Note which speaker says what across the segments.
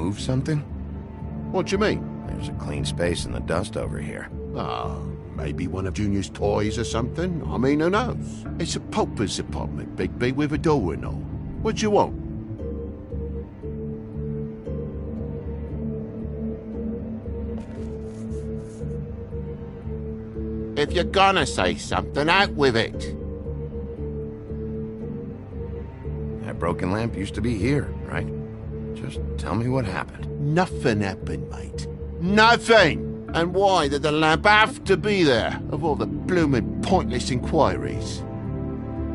Speaker 1: move something?
Speaker 2: What do you mean?
Speaker 1: There's a clean space in the dust over here.
Speaker 2: Oh, maybe one of Junior's toys or something. I mean, who knows? It's a pauper's apartment, Bigby, with a door and all. What do you want? If you're gonna say something, out with it.
Speaker 1: That broken lamp used to be here, right? Just tell me what happened.
Speaker 2: Nothing happened, mate. Nothing! And why did the lamp have to be there, of all the blooming pointless inquiries?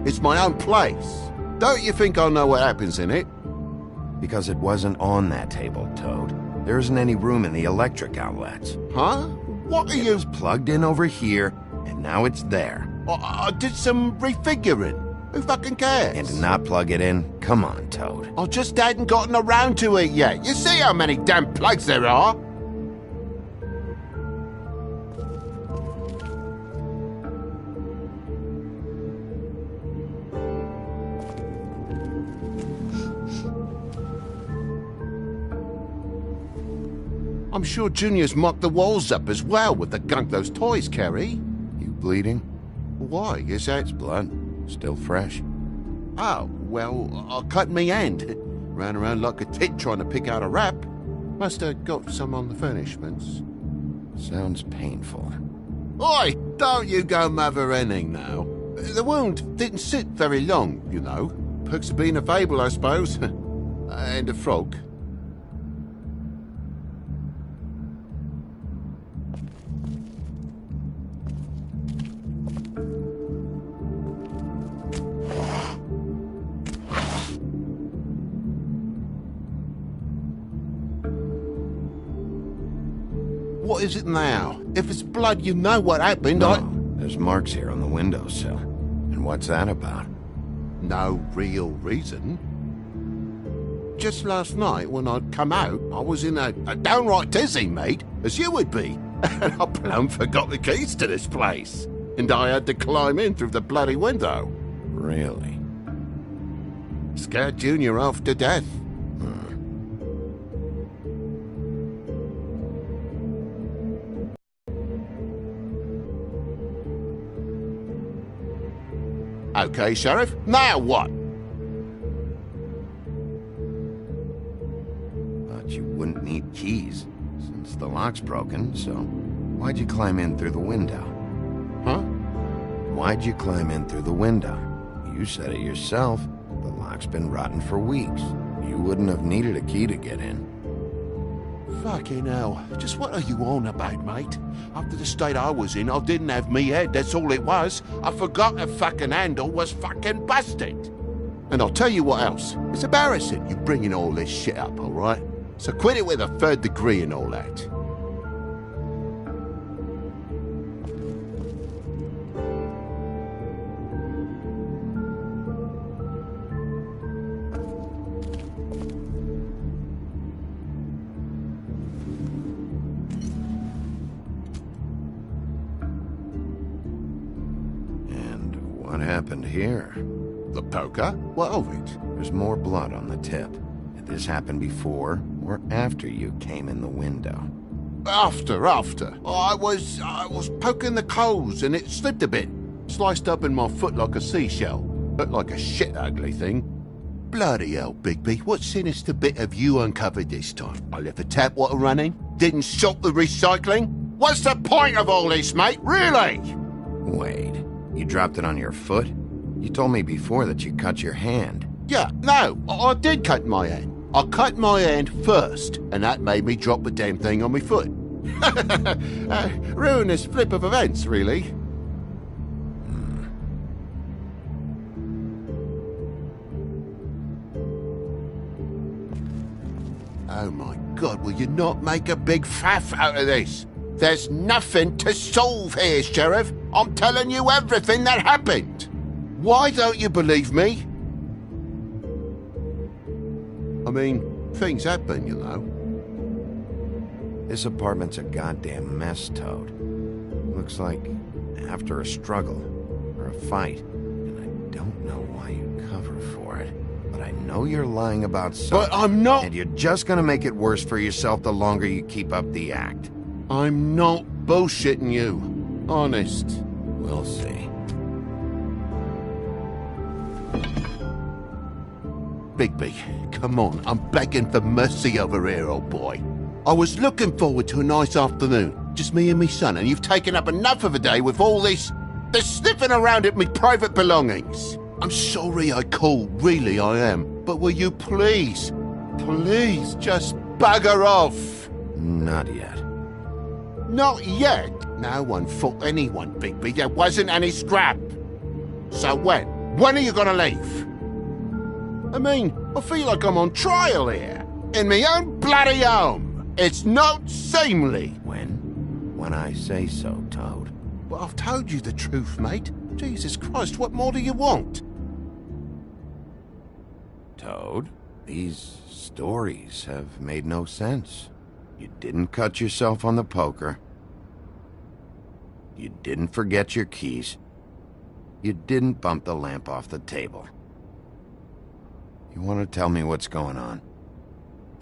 Speaker 2: It's my own place. Don't you think I know what happens in it?
Speaker 1: Because it wasn't on that table, Toad. There isn't any room in the electric outlets.
Speaker 2: Huh? What are you...
Speaker 1: It was plugged in over here, and now it's there.
Speaker 2: I did some refiguring. Who fucking cares?
Speaker 1: And to not plug it in? Come on, Toad.
Speaker 2: I just hadn't gotten around to it yet. You see how many damn plugs there are? I'm sure Junior's mocked the walls up as well with the gunk those toys carry.
Speaker 1: You bleeding?
Speaker 2: Why? Is that...
Speaker 1: It's blood. Still fresh.
Speaker 2: Oh, well, I cut me hand. Ran around like a tit trying to pick out a wrap. Must have got some on the furnishments.
Speaker 1: Sounds painful.
Speaker 2: Oi! Don't you go mother-henning now. The wound didn't sit very long, you know. Perks of being a fable, I suppose. And a frog. What is it now? If it's blood, you know what happened.
Speaker 1: No, there's marks here on the windowsill. And what's that about?
Speaker 2: No real reason. Just last night, when I'd come out, I was in a downright dizzy, mate, as you would be. And I plumb forgot the keys to this place. And I had to climb in through the bloody window.
Speaker 1: Really?
Speaker 2: Scared Junior off to death. Okay, Sheriff, now what?
Speaker 1: Thought you wouldn't need keys, since the lock's broken, so why'd you climb in through the window?
Speaker 2: Huh?
Speaker 1: Why'd you climb in through the window? You said it yourself. The lock's been rotten for weeks. You wouldn't have needed a key to get in.
Speaker 2: Fucking hell. Just what are you on about, mate? After the state I was in, I didn't have me head, that's all it was. I forgot the fucking handle was fucking busted. And I'll tell you what else. It's embarrassing you bringing all this shit up, all right? So quit it with a third degree and all that.
Speaker 1: What happened here?
Speaker 2: The poker? What of it?
Speaker 1: There's more blood on the tip. Did this happen before or after you came in the window?
Speaker 2: After. I was poking the coals and it slipped a bit. Sliced up in my foot like a seashell. Looked like a shit ugly thing. Bloody hell, Bigby, what sinister bit have you uncovered this time? I left the tap water running? Didn't stop the recycling? What's the point of all this, mate? Really?
Speaker 1: Wait. You dropped it on your foot? You told me before that you cut your hand.
Speaker 2: Yeah, no, I did cut my hand. I cut my hand first, and that made me drop the damn thing on my foot. Ruinous flip of events, really. Oh my God, will you not make a big faff out of this? There's nothing to solve here, Sheriff. I'm telling you everything that happened. Why don't you believe me? I mean, things happen, you know.
Speaker 1: This apartment's a goddamn mess, Toad. Looks like after a struggle or a fight, and I don't know why you cover for it. but I know you're lying about something.
Speaker 2: But I'm not...
Speaker 1: And you're just gonna make it worse for yourself the longer you keep up the act.
Speaker 2: I'm not bullshitting you. Honest.
Speaker 1: We'll see.
Speaker 2: Bigby, come on, I'm begging for mercy over here, old boy. I was looking forward to a nice afternoon, just me and me son, and you've taken up enough of a day with all this sniffing around at me private belongings. I'm sorry I called, really I am, but will you please just bugger off?
Speaker 1: Not yet.
Speaker 2: Not yet? No one fought anyone, Bigby. There wasn't any scrap. So when? When are you gonna leave? I mean, I feel like I'm on trial here. In my own bloody home. It's not seemly.
Speaker 1: When I say so, Toad.
Speaker 2: But I've told you the truth, mate. Jesus Christ, what more do you want?
Speaker 1: Toad, these stories have made no sense. You didn't cut yourself on the poker. You didn't forget your keys. You didn't bump the lamp off the table. You want to tell me what's going on?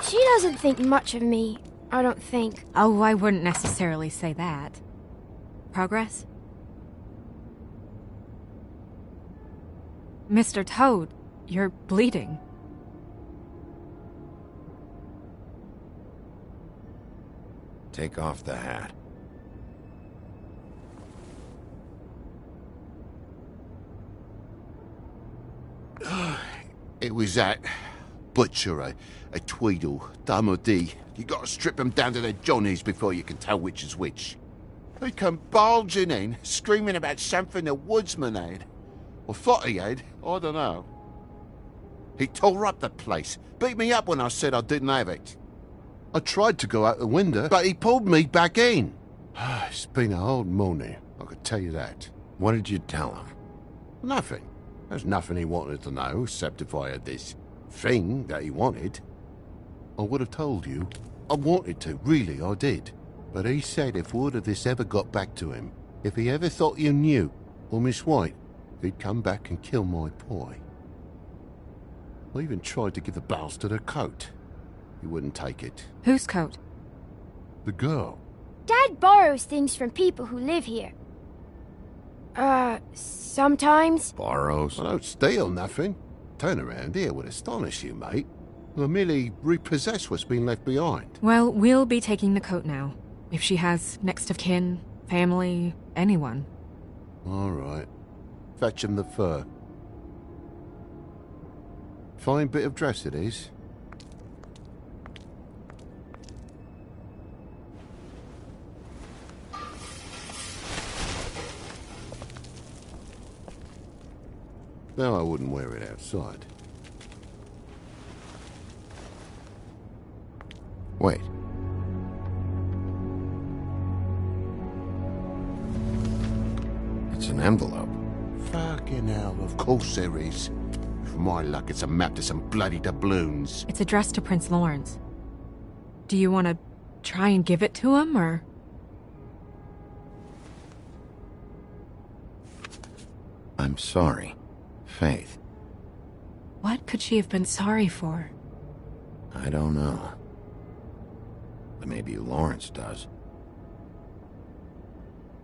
Speaker 3: She doesn't think much of me, I don't think.
Speaker 4: Oh, I wouldn't necessarily say that. Progress? Mr. Toad, you're bleeding.
Speaker 1: Take off the hat.
Speaker 2: It was that butcher, a Tweedle, Dum or D. You gotta strip them down to their johnnies before you can tell which is which. They come bulging in, screaming about something the woodsman had. Or thought he had, I don't know. He tore up the place, beat me up when I said I didn't have it. I tried to go out the window, but he pulled me back in. It's been a hard morning, I could tell you that.
Speaker 1: What did you tell him?
Speaker 2: Nothing. There's nothing he wanted to know, except if I had this thing that he wanted. I would have told you. I wanted to, really, I did. But he said if word of this ever got back to him, if he ever thought you knew, or Miss White, he'd come back and kill my boy. I even tried to give the bastard a coat. He wouldn't take it.
Speaker 4: Whose coat?
Speaker 2: The girl.
Speaker 3: Dad borrows things from people who live here. Sometimes.
Speaker 1: Borrows?
Speaker 2: I don't steal nothing. Turn around here would astonish you, mate. I merely repossess what's been left behind.
Speaker 4: Well, we'll be taking the coat now. If she has next of kin, family, anyone.
Speaker 2: All right. Fetch him the fur. Fine bit of dress it is. No, I wouldn't wear it outside.
Speaker 1: Wait. It's an envelope.
Speaker 2: Fucking hell, of course there is. For my luck, it's a map to some bloody doubloons.
Speaker 4: It's addressed to Prince Lawrence. Do you want to try and give it to him, or...?
Speaker 1: I'm sorry, Faith.
Speaker 4: What could she have been sorry for?
Speaker 1: I don't know. But maybe Lawrence does.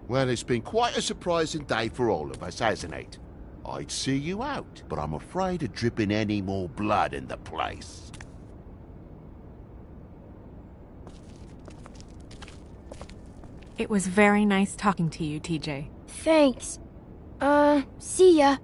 Speaker 2: Well, it's been quite a surprising day for all of us, hasn't it? I'd see you out, but I'm afraid of dripping any more blood in the place.
Speaker 4: It was very nice talking to you, TJ.
Speaker 3: Thanks. See ya.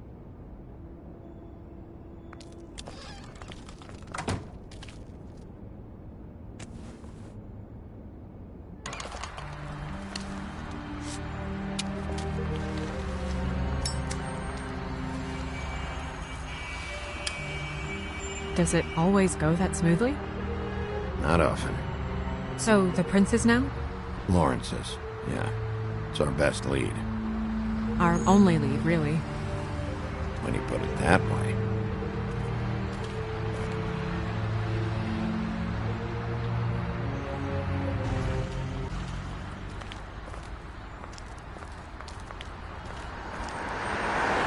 Speaker 4: Does it always go that smoothly?
Speaker 1: Not often.
Speaker 4: So, the prince is now?
Speaker 1: Lawrence is, yeah. It's our best lead.
Speaker 4: Our only lead, really.
Speaker 1: When you put it that way.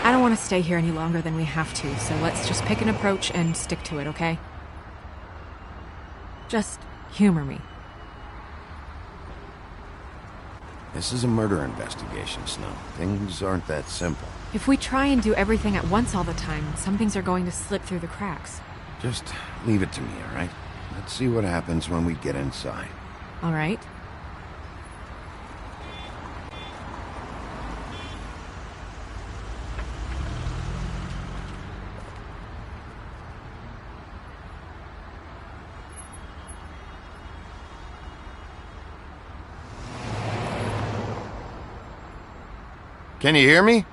Speaker 4: I don't want to stay here any longer than we have to, so let's just pick an approach and stick to it, okay? Just humor me.
Speaker 1: This is a murder investigation, Snow. Things aren't that simple.
Speaker 4: If we try and do everything at once all the time, some things are going to slip through the cracks.
Speaker 1: Just leave it to me, all right? Let's see what happens when we get inside.
Speaker 4: All right?
Speaker 1: Can you hear me?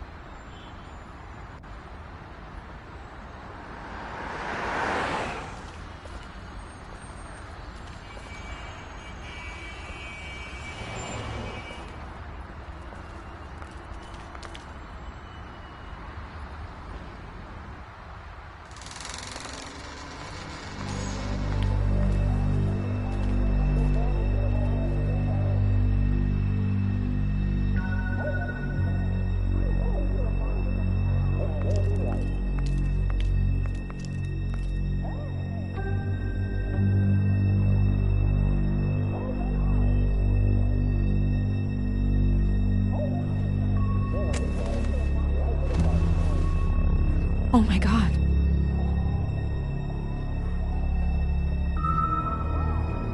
Speaker 4: Oh my god.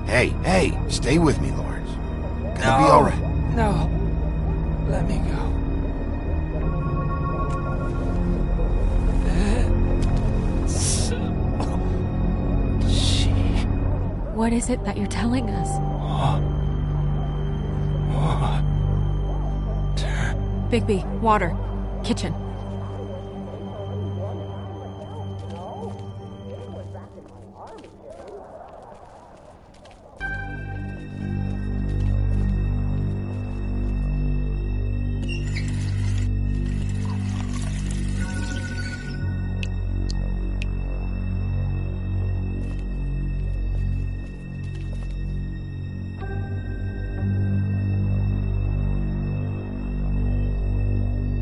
Speaker 1: Hey, stay with me, Lawrence. Gonna be all right.
Speaker 5: No. Let me go.
Speaker 4: What is it that you're telling us? Bigby, water. Kitchen.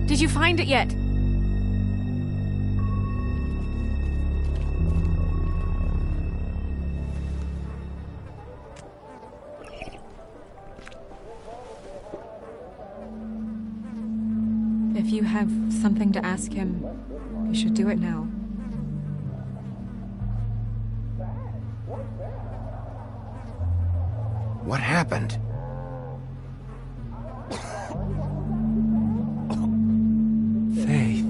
Speaker 4: Did you find it yet? If you have something to ask him, you should do it now.
Speaker 1: What happened?
Speaker 5: Faith.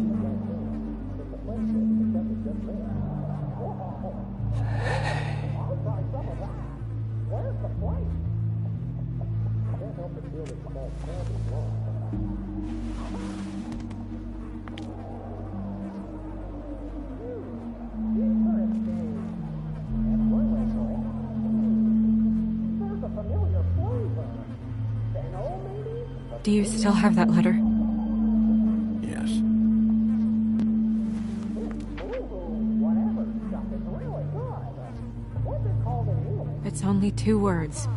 Speaker 4: Do you still have that letter?
Speaker 1: Yes.
Speaker 4: It's only 2 words,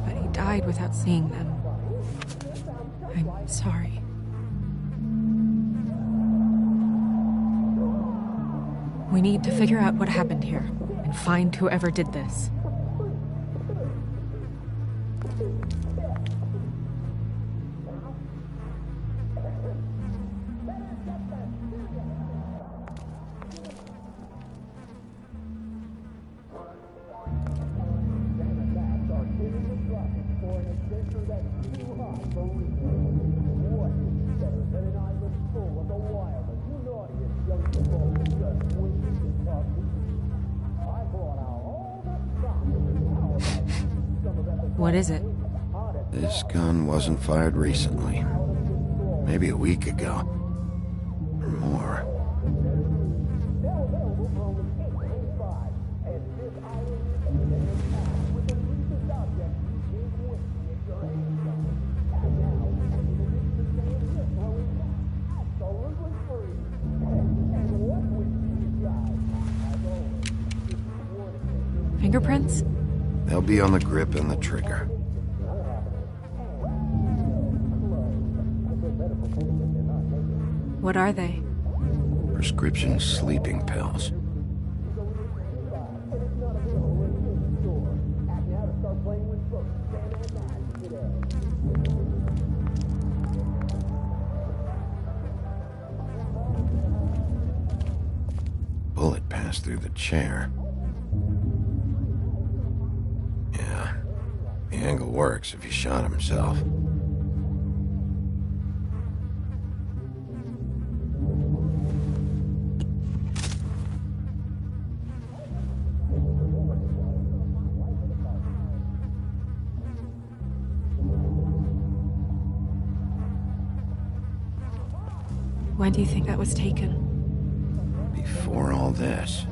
Speaker 4: but he died without seeing them. I'm sorry. We need to figure out what happened here and find whoever did this. What is it?
Speaker 1: This gun wasn't fired recently. Maybe a week ago. Or more.
Speaker 4: Fingerprints?
Speaker 1: They'll be on the grip and the trigger.
Speaker 4: What are they?
Speaker 1: Prescription sleeping pills. Bullet passed through the chair. Yeah, the angle works if he shot himself.
Speaker 4: When do you think that was taken?
Speaker 1: Before all this.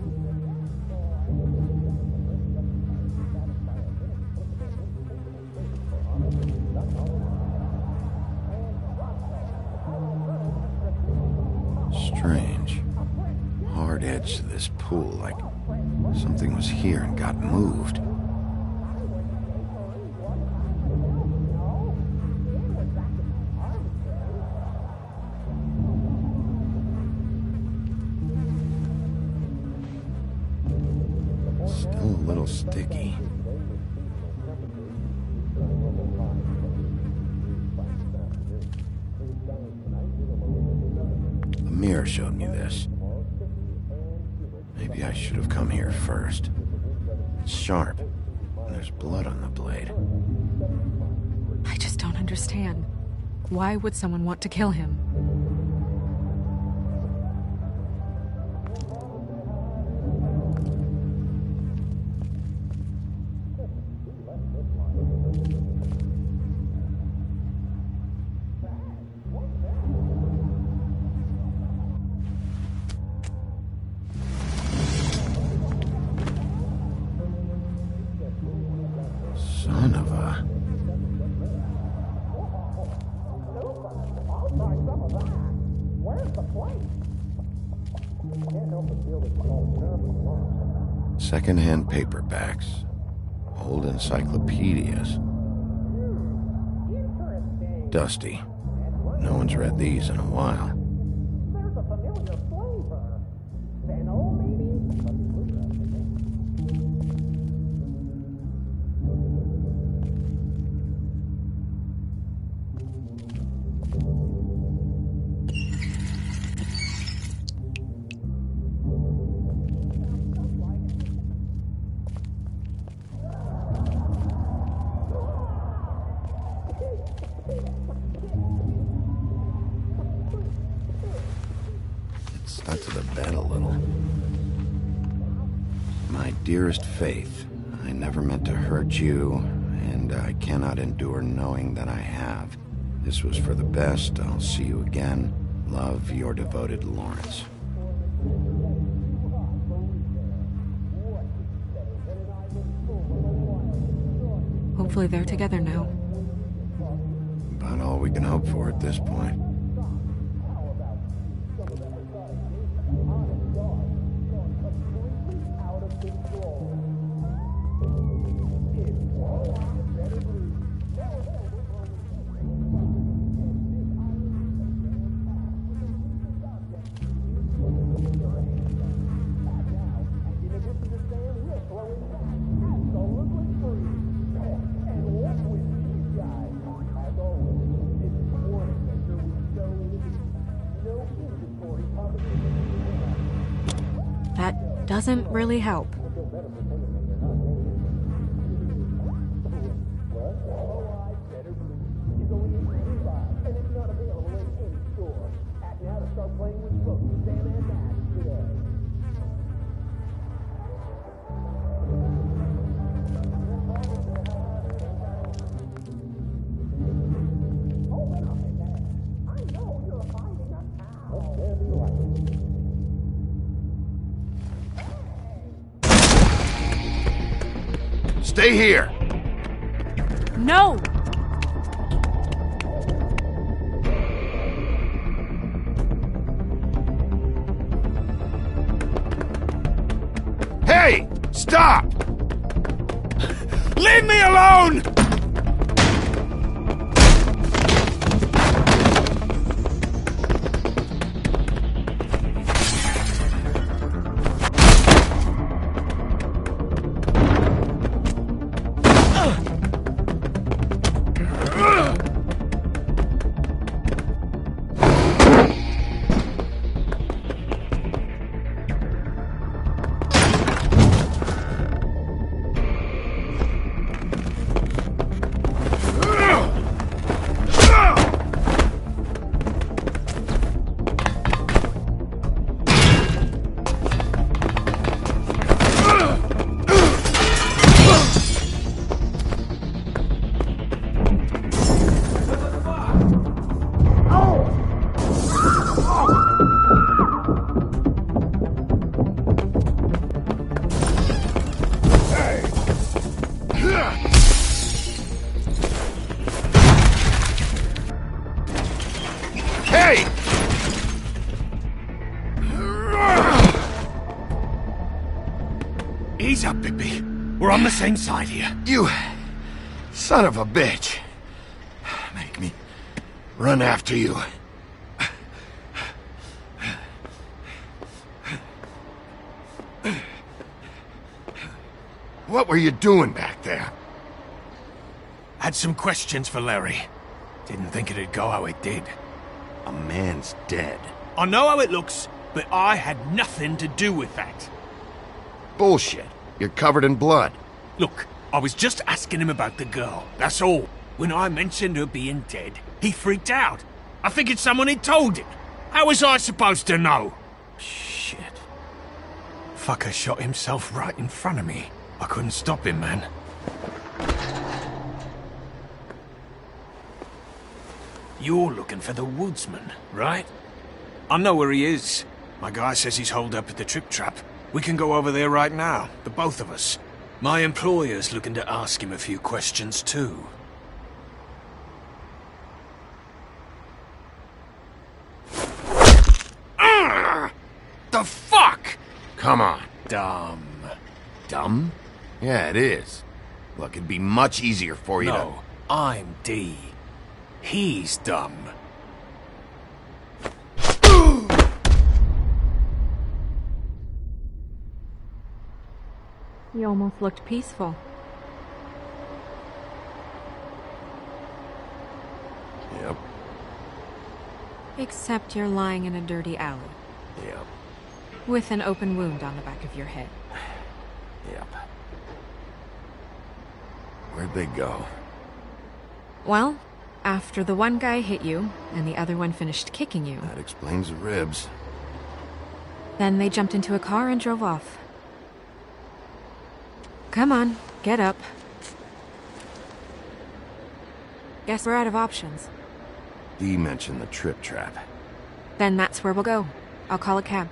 Speaker 1: Strange. Hard edge to this pool, like something was here and got moved. Still a little sticky. The mirror showed me this. Maybe I should have come here first. It's sharp, and there's blood on the blade.
Speaker 4: I just don't understand. Why would someone want to kill him?
Speaker 1: Son of a... Second-hand paperbacks, old encyclopedias. Dusty. No one's read these in a while. Stuck to the bed a little. My dearest Faith, I never meant to hurt you, and I cannot endure knowing that I have. This was for the best. I'll see you again. Love, your devoted Lawrence.
Speaker 4: Hopefully they're together now.
Speaker 1: About all we can hope for at this point.
Speaker 4: That doesn't really help.
Speaker 1: Stay here!
Speaker 4: No!
Speaker 1: Hey! Stop! Leave me alone! Hey!
Speaker 6: Ease up, Bigby. We're on the same side here.
Speaker 1: You son of a bitch. Make me run after you. What were you doing back there?
Speaker 6: Had some questions for Larry. Didn't think it'd go how it did.
Speaker 1: A man's dead.
Speaker 6: I know how it looks, but I had nothing to do with that.
Speaker 1: Bullshit. You're covered in blood.
Speaker 6: Look, I was just asking him about the girl, that's all. When I mentioned her being dead, he freaked out. I figured someone had told him. How was I supposed to know?
Speaker 1: Shit.
Speaker 6: Fucker shot himself right in front of me. I couldn't stop him, man. You're looking for the woodsman, right? I know where he is. My guy says he's holed up at the Trip Trap. We can go over there right now, the both of us. My employer's looking to ask him a few questions, too. The fuck?
Speaker 1: Come on.
Speaker 6: Dumb.
Speaker 1: Dumb? Yeah, it is. Look, it'd be much easier for you to...
Speaker 6: No, I'm D. He's dumb.
Speaker 4: You almost looked peaceful.
Speaker 1: Yep,
Speaker 4: Except you're lying in a dirty alley.
Speaker 1: yep,
Speaker 4: With an open wound on the back of your head.
Speaker 1: yep. Where'd they go?
Speaker 4: Well, after the one guy hit you, and the other one finished kicking you,
Speaker 1: That explains the ribs.
Speaker 4: then they jumped into a car and drove off. Come on, get up. Guess we're out of options.
Speaker 1: Dee mentioned the Trip Trap.
Speaker 4: Then that's where we'll go. I'll call a cab.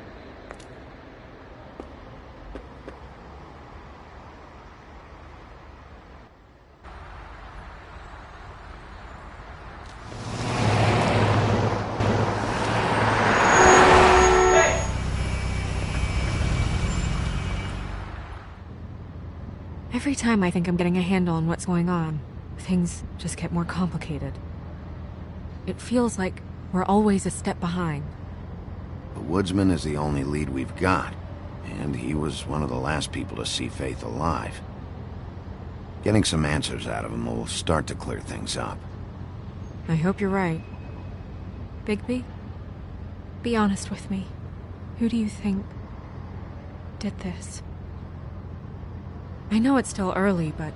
Speaker 4: Every time I think I'm getting a handle on what's going on, things just get more complicated. It feels like we're always a step behind.
Speaker 1: The woodsman is the only lead we've got, and he was one of the last people to see Faith alive. Getting some answers out of him will start to clear things up.
Speaker 4: I hope you're right. Bigby, be honest with me. Who do you think did this? I know it's still early, but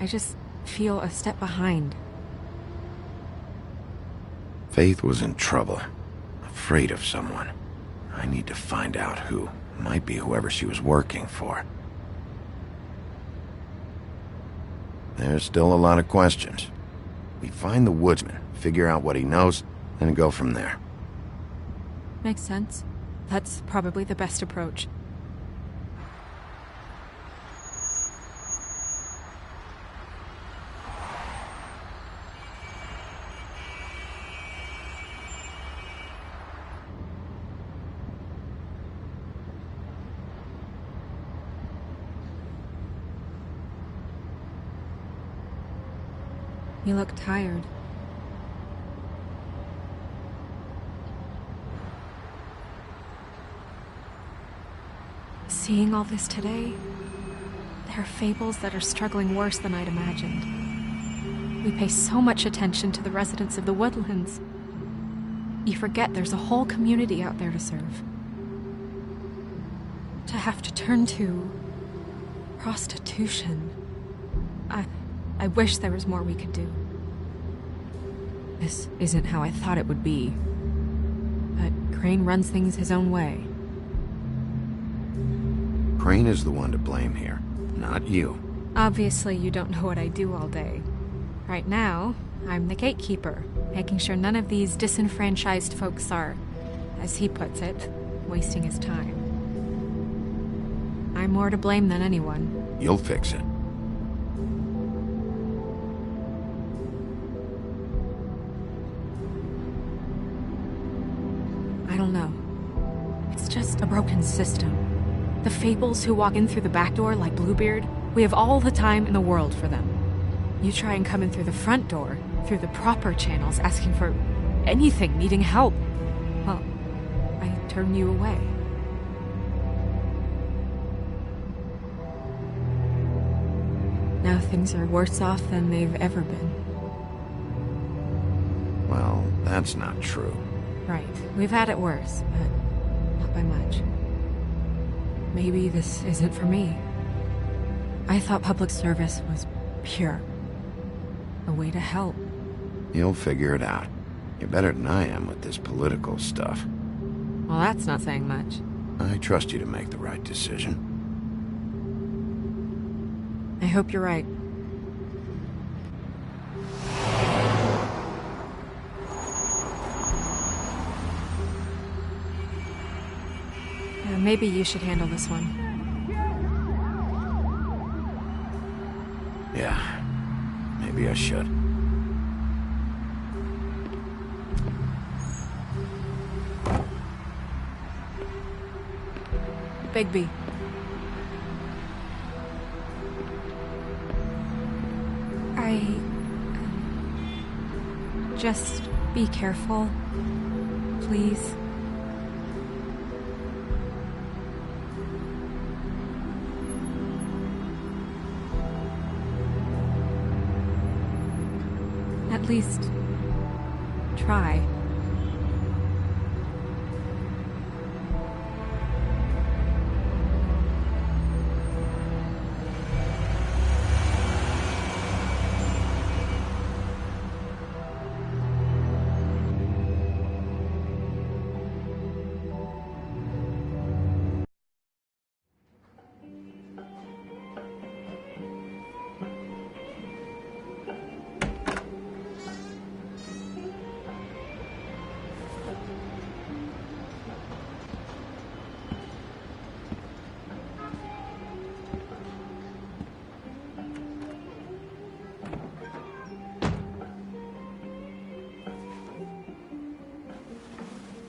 Speaker 4: I just feel a step behind.
Speaker 1: Faith was in trouble, afraid of someone. I need to find out who. Might be whoever she was working for. There's still a lot of questions. We find the woodsman, figure out what he knows, and go from there.
Speaker 4: Makes sense. That's probably the best approach. You look tired. Seeing all this today, there are fables that are struggling worse than I'd imagined. We pay so much attention to the residents of the woodlands. You forget there's a whole community out there to serve. To have to turn to prostitution. I wish there was more we could do. This isn't how I thought it would be. But Crane runs things his own way.
Speaker 1: Crane is the one to blame here, not you.
Speaker 4: Obviously, you don't know what I do all day. Right now, I'm the gatekeeper, making sure none of these disenfranchised folks are, as he puts it, wasting his time. I'm more to blame than anyone.
Speaker 1: You'll fix it.
Speaker 4: just a broken system. The fables who walk in through the back door like Bluebeard, we have all the time in the world for them. You try and come in through the front door, through the proper channels, asking for anything, needing help. Well, I turn you away. Now things are worse off than they've ever been.
Speaker 1: Well, that's not true.
Speaker 4: Right. We've had it worse, but not by much. Maybe this isn't for me. I thought public service was pure. A way to help.
Speaker 1: You'll figure it out. You're better than I am with this political stuff.
Speaker 4: Well, that's not saying much.
Speaker 1: I trust you to make the right decision.
Speaker 4: I hope you're right. Maybe you should handle this one.
Speaker 1: Yeah, maybe I should.
Speaker 4: Bigby. Just be careful, please. At least, try.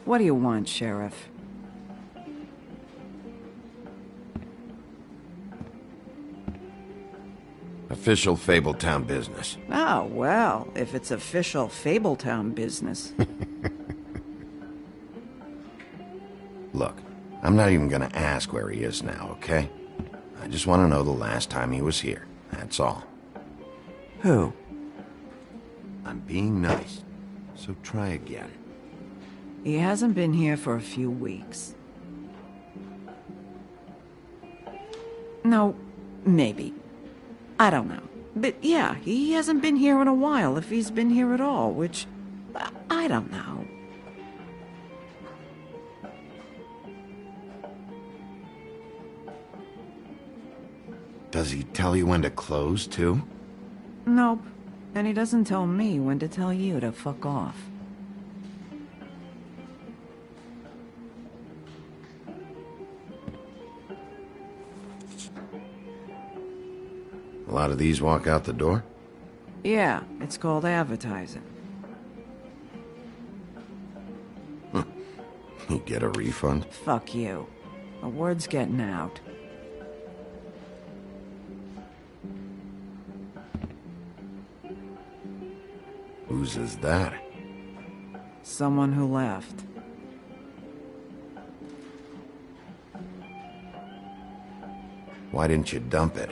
Speaker 7: What do you want, Sheriff?
Speaker 1: Official Fabletown business.
Speaker 7: Oh, well, if it's official Fabletown business.
Speaker 1: Look, I'm not even gonna ask where he is now, okay? I just want to know the last time he was here. That's all.
Speaker 7: Who?
Speaker 1: I'm being nice, so try again.
Speaker 7: He hasn't been here for a few weeks. No, maybe. I don't know. But yeah, he hasn't been here in a while, if he's been here at all, which... I don't know.
Speaker 1: Does he tell you when to close, too?
Speaker 7: Nope. And he doesn't tell me when to tell you to fuck off.
Speaker 1: A lot of these walk out the door?
Speaker 7: Yeah, it's called advertising.
Speaker 1: You get a refund?
Speaker 7: Fuck you. The word's getting out.
Speaker 1: Whose is that?
Speaker 7: Someone who left.
Speaker 1: Why didn't you dump it?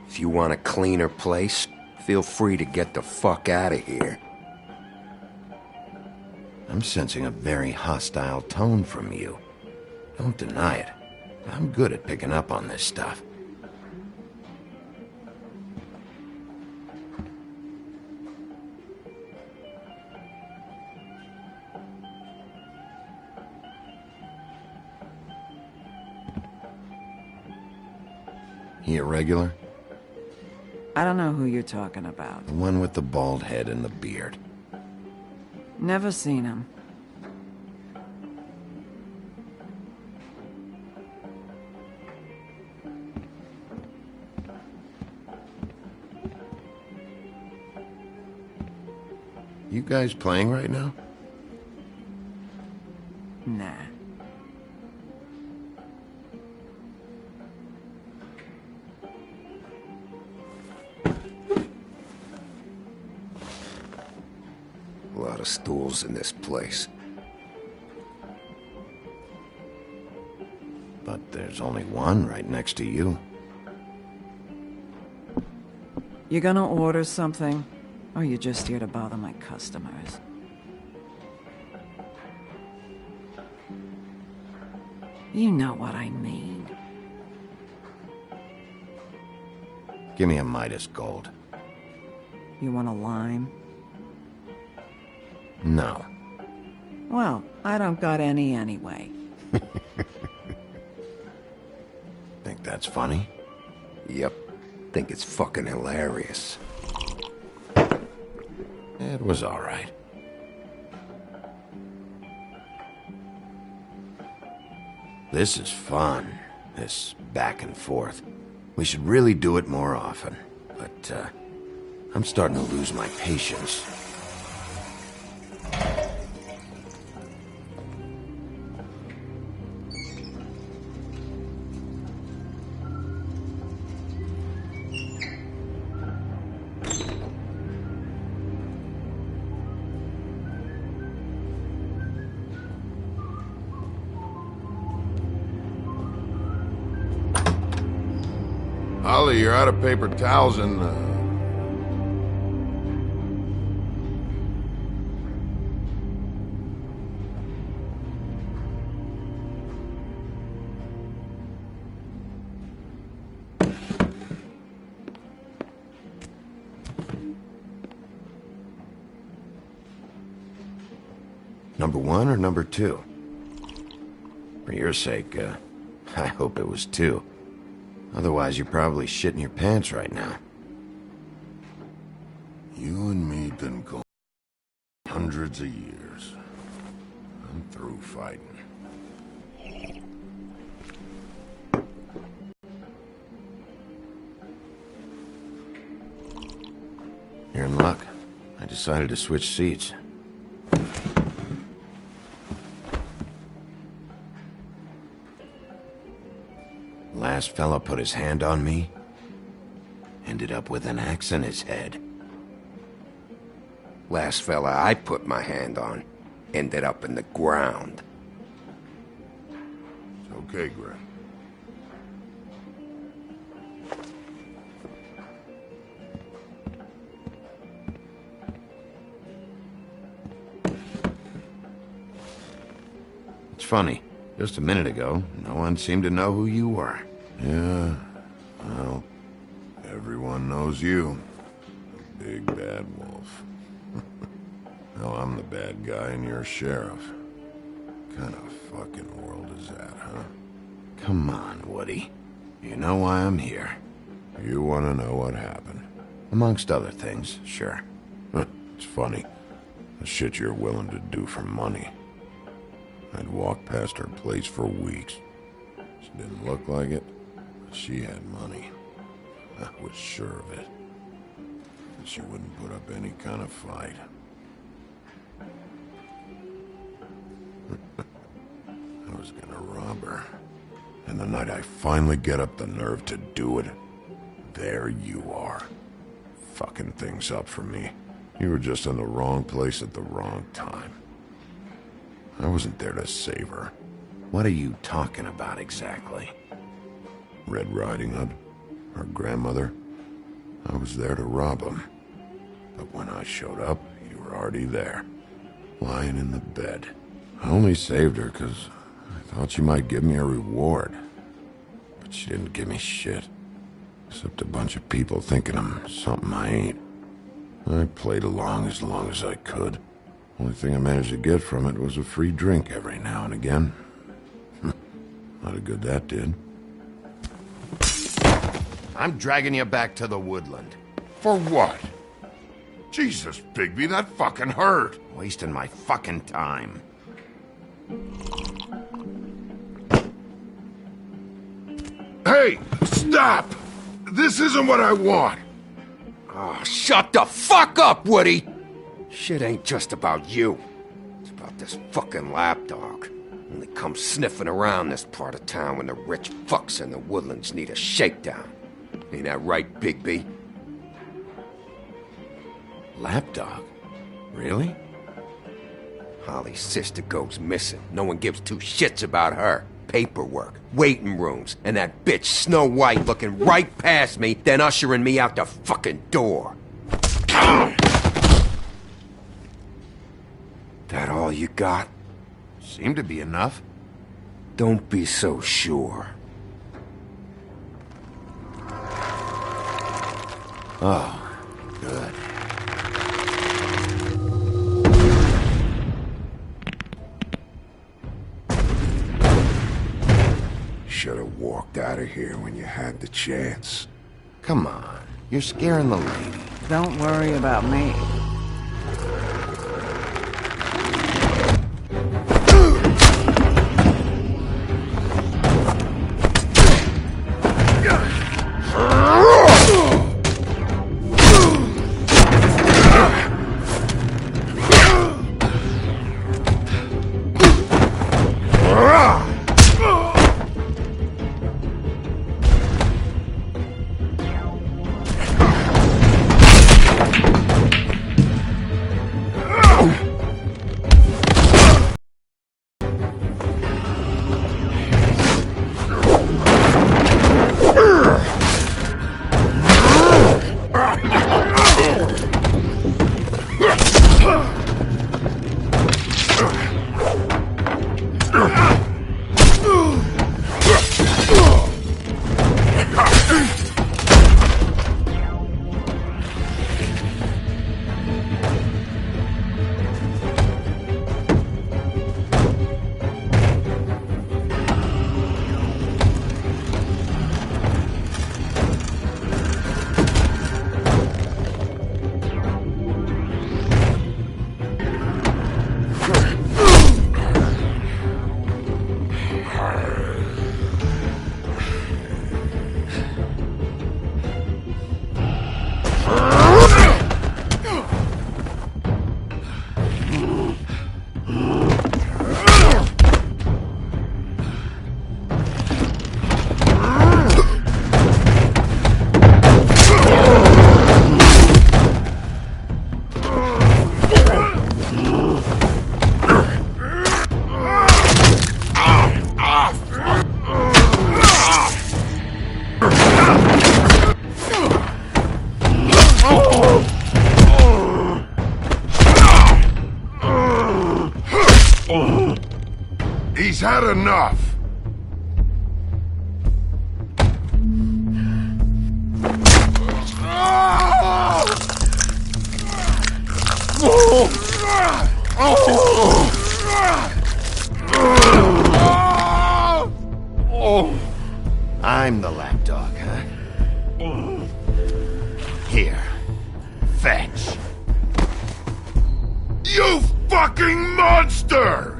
Speaker 1: If you want a cleaner place, feel free to get the fuck out of here. I'm sensing a very hostile tone from you. Don't deny it. I'm good at picking up on this stuff. He a regular?
Speaker 7: I don't know who you're talking about.
Speaker 1: The one with the bald head and the beard.
Speaker 7: Never seen him.
Speaker 1: You guys playing right now?
Speaker 7: Nah.
Speaker 8: of stools in this place.
Speaker 1: But there's only one right next to you.
Speaker 7: You gonna order something? Or you just here to bother my customers? You know what I mean.
Speaker 1: Give me a Midas Gold.
Speaker 7: You want a lime?
Speaker 1: No.
Speaker 7: Well, I don't got any anyway.
Speaker 1: Think that's funny?
Speaker 8: Yep. Think it's fucking hilarious.
Speaker 1: It was all right. This is fun, this back and forth. We should really do it more often. But, I'm starting to lose my patience.
Speaker 2: Holly, you're out of paper towels and,
Speaker 1: Number 1 or number 2? For your sake, I hope it was 2. Otherwise, you're probably shitting your pants right now.
Speaker 2: you and me been going hundreds of years. I'm through fighting.
Speaker 1: You're in luck. I decided to switch seats. Last fella put his hand on me. Ended up with an axe in his head.
Speaker 8: Last fella I put my hand on ended up in the ground.
Speaker 2: It's okay, Grim.
Speaker 1: It's funny. Just a minute ago, no one seemed to know who you were.
Speaker 2: Yeah, well, everyone knows you. The big bad wolf. Now I'm the bad guy and you're sheriff. Kind of fucking world is that, huh?
Speaker 1: Come on, Woody. You know why I'm here.
Speaker 2: You want to know what happened?
Speaker 1: Amongst other things, sure.
Speaker 2: It's funny. The shit you're willing to do for money. I'd walk past her place for weeks. She didn't look like it, but she had money. I was sure of it. And she wouldn't put up any kind of fight. I was gonna rob her. And the night I finally get up the nerve to do it, there you are. Fucking things up for me. You were just in the wrong place at the wrong time. I wasn't there to save her.
Speaker 1: What are you talking about exactly?
Speaker 2: Red Riding Hood, her grandmother. I was there to rob him. But when I showed up, you were already there, lying in the bed. I only saved her because I thought she might give me a reward. But she didn't give me shit. Except a bunch of people thinking I'm something I ain't. I played along as I could. Only thing I managed to get from it was a free drink every now and again. Not a good that did.
Speaker 1: I'm dragging you back to the woodland.
Speaker 2: For what? Jesus, Bigby, that fucking hurt.
Speaker 1: Wasting my fucking time.
Speaker 2: Hey, stop! This isn't what I want.
Speaker 8: Oh, shut the fuck up, Woody! Shit ain't just about you. It's about this fucking lapdog. Only comes sniffing around this part of town when the rich fucks in the woodlands need a shakedown. Ain't that right, Bigby?
Speaker 1: Lapdog? Really?
Speaker 8: Holly's sister goes missing. No one gives two shits about her. Paperwork, waiting rooms, and that bitch Snow White looking right past me, then ushering me out the fucking door. That all you got?
Speaker 1: Seemed to be enough.
Speaker 8: Don't be so sure.
Speaker 1: Oh, good.
Speaker 9: Should have walked out of here when you had the chance.
Speaker 1: Come on, you're scaring the lady.
Speaker 7: Don't worry about me.
Speaker 9: He's had enough.
Speaker 1: I'm the lapdog, huh? Here. Fetch.
Speaker 9: You fucking monster!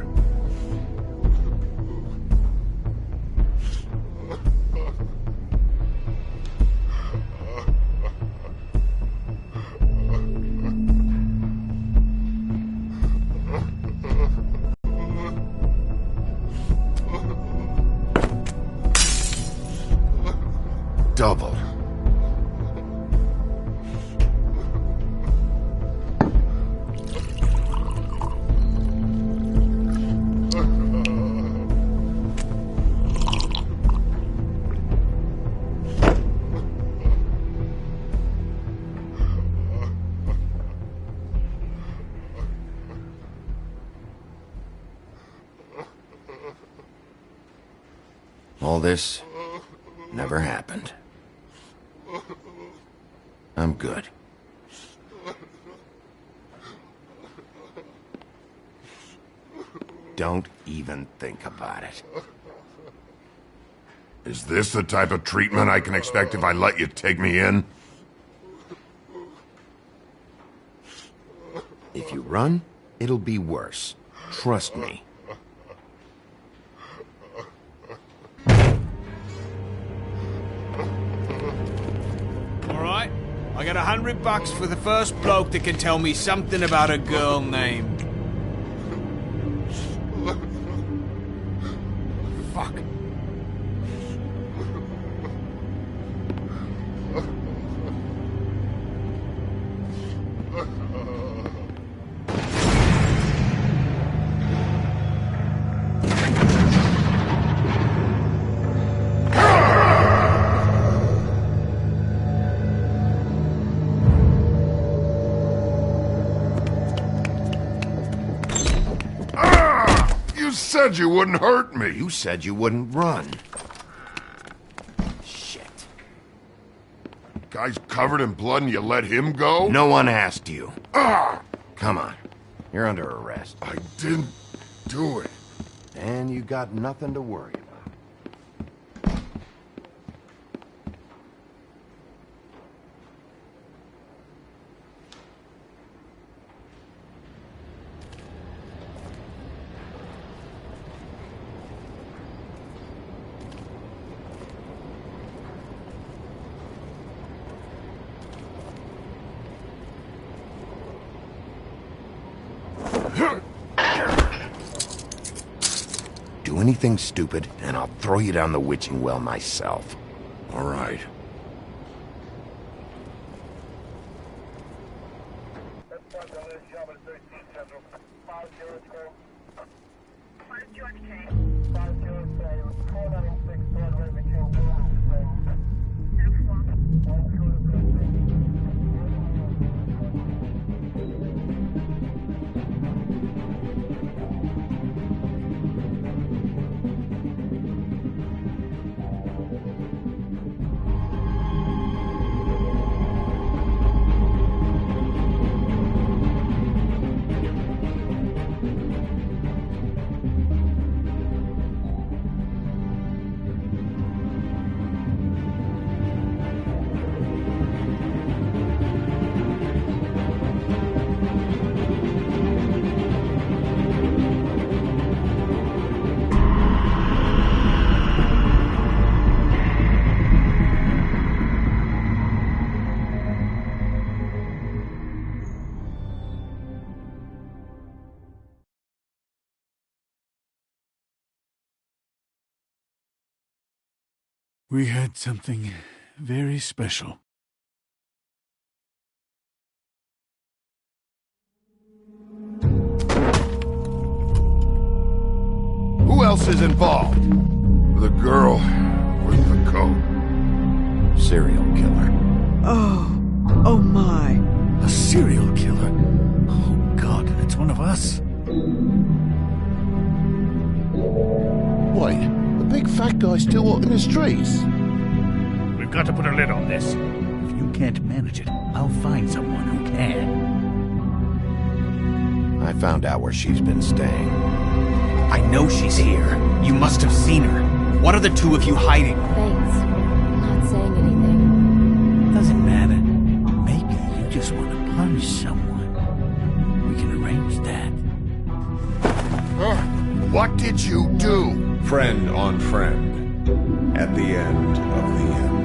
Speaker 1: Double. All this never happened. I'm good. Don't even think about it.
Speaker 9: Is this the type of treatment I can expect if I let you take me in?
Speaker 1: If you run, it'll be worse. Trust me.
Speaker 6: Alright, I got $100 for the first bloke that can tell me something about a girl named... Fuck.
Speaker 9: said you wouldn't hurt me.
Speaker 1: You said you wouldn't run. Shit.
Speaker 9: Guy's covered in blood and you let him go?
Speaker 1: No one asked you.
Speaker 9: Ah!
Speaker 1: Come on. You're under arrest.
Speaker 9: I didn't do it.
Speaker 1: And you got nothing to worry about. Do anything stupid, and I'll throw you down the witching well myself.
Speaker 9: All right.
Speaker 10: We had something very special.
Speaker 9: Who else is involved? The girl with the coat.
Speaker 1: Serial killer.
Speaker 7: Oh my.
Speaker 10: A serial killer? Oh, God, it's one of us.
Speaker 2: Wait, the big fat guy's still walking the streets?
Speaker 10: We've got to put a lid on this. If you can't manage it, I'll find someone who can.
Speaker 1: I found out where she's been staying.
Speaker 6: I know she's here. You must have seen her. What are the two of you hiding?
Speaker 3: Thanks. Not saying anything.
Speaker 10: Doesn't matter. Maybe you just want to punish someone. We can arrange that.
Speaker 9: What did you do?
Speaker 11: Friend on friend. At the end of the end.